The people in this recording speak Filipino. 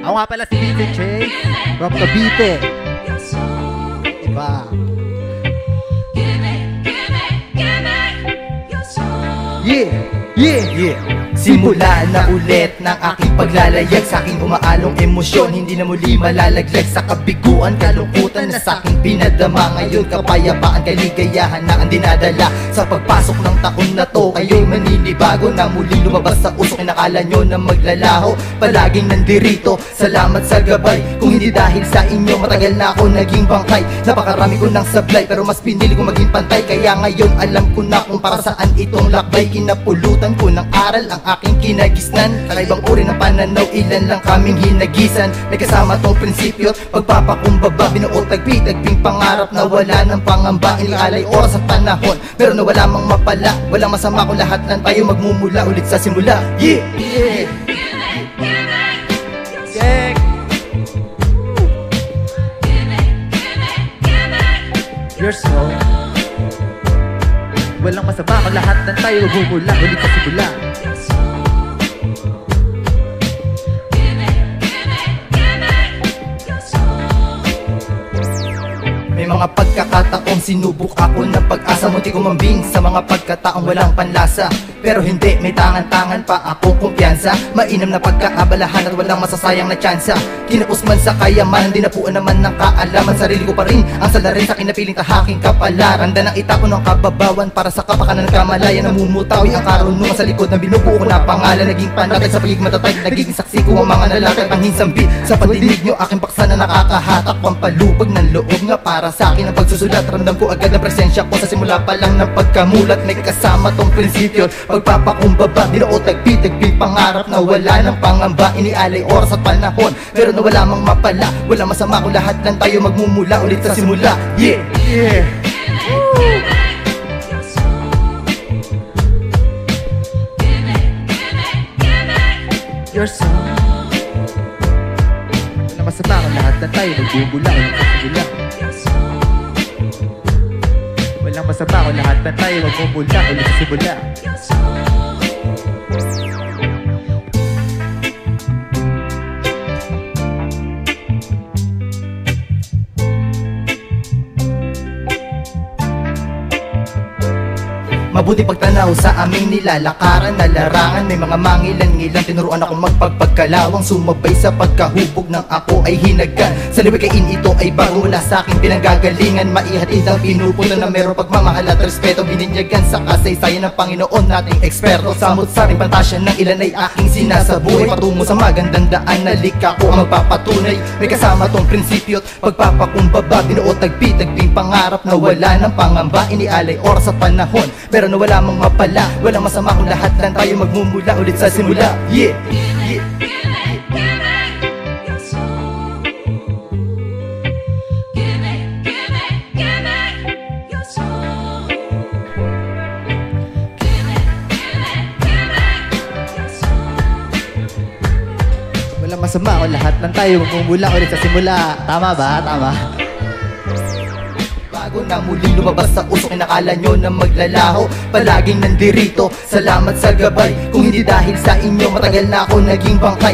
Ako nga pala si Vincent Che from Cavite. Diba? Yeah. Simula na ulit ng aking paglalayag, sa aking umaalong emosyon, hindi na muli malalaglag sa kabiguan, kalungkutan na sa aking pinadama. Ngayon kapayapaan, kaligayahan na ang dinadala sa pagpasok ng taon na to. Kayo'y maninibago na muli lumabas sa usok, inakala nyo na maglalaho, palaging nandirito. Salamat sa gabay, kung hindi dahil sa inyo matagal na ako naging bangkay. Napakarami ko ng sablay, pero mas pinili ko maging pantay. Kaya ngayon alam ko na kung para saan itong lakbay. Kinapulutan ko ng aral ang aking kinagisnan, kakaibang uri ng pananaw, ilan lang kaming hinagisan. Nagkasama tong prinsipyo, pagpapakumbaba, binuo tagpi-tagping pangarap na wala ng pangamba. Inialay oras at panahon, pero na wala mang mapala. Walang masama kung lahat lang tayo magmumula ulit sa simula. Yeah! You're so walang masama kung lahat ng tayo magmumula ulit sa simula. May mga pagkakataong sinubok ako ng pag-asa, munti kumambing sa mga pagkataong walang panlasa. Pero hindi, may tangan-tangan pa ako kumpiyansa. Mainam na pagkaabalahan at walang masasayang na tsansa. Kinapos man sa kayaman, di napuan naman ng kaalaman. Sarili ko pa rin ang salarin sa kinapiling tahaking kapalaran. Randa ng itapon ng kababawan para sa kapakanan ng kamalayan. Namumutawi ang karunungan sa likod ng binubuo ko na pangalan. Naging panatag sa pagiging matatag, nagiging saksi ko ang mga nalakad. Panghinsambi sa pandinig nyo, aking paksa na nakakahatak. Pampalubag ng loob nga para sa akin ang pagsusulat. Ramdam ko agad ang presensya ko sa simula pa lang ng pagkamulat. May kasama tong prinsipyo, pagpapakumbaba, binuo tagpi-tagpi pangarap na wala ng pangamba. Inialay oras at panahon, pero na wala mang mapala. Wala masama kung lahat lang tayo magmumula ulit sa simula. Yeah! You're so walang masama kung lahat ng tayo magmumula ulit sa simula. Walang masama kung lahat ng tayo magmumula ulit sa simula. Mabuti pagtanaw sa aming nilalakaran na larangan. May mga mangilan-ngilan, tinuruan ako magpagpagkalawang. Sumabay sa pagkahubog ng ako ay hinagkan. Sa liwikain ito ay bago mula sa aking pinanggagalingan. Maihatid ang pinupunto na meron pagmamahal at respeto. Bininyagan sa kasaysayan ng Panginoon nating eksperto. Samot-saring pantasya ng ilan ay aking sinasabuhay. Patungo sa magandang daan na lika ko ang magpapatunay. May kasama tong prinsipyo't pagpapakumbaba, binuo tagpi-tagping pangarap na wala ng pangamba. Inialay oras at panahon, pero na wala mang mapala. Walang masama kung lahat lang tayo magmumula ulit sa simula. Yeah! Walang masama kung lahat lang tayo magmumula ulit sa simula. Tama ba? Tama. Bago na muling lumabas sa usok, inakala nyo na maglalaho, palaging nandirito. Salamat sa gabay, kung hindi dahil sa inyo matagal na ako naging bangkay.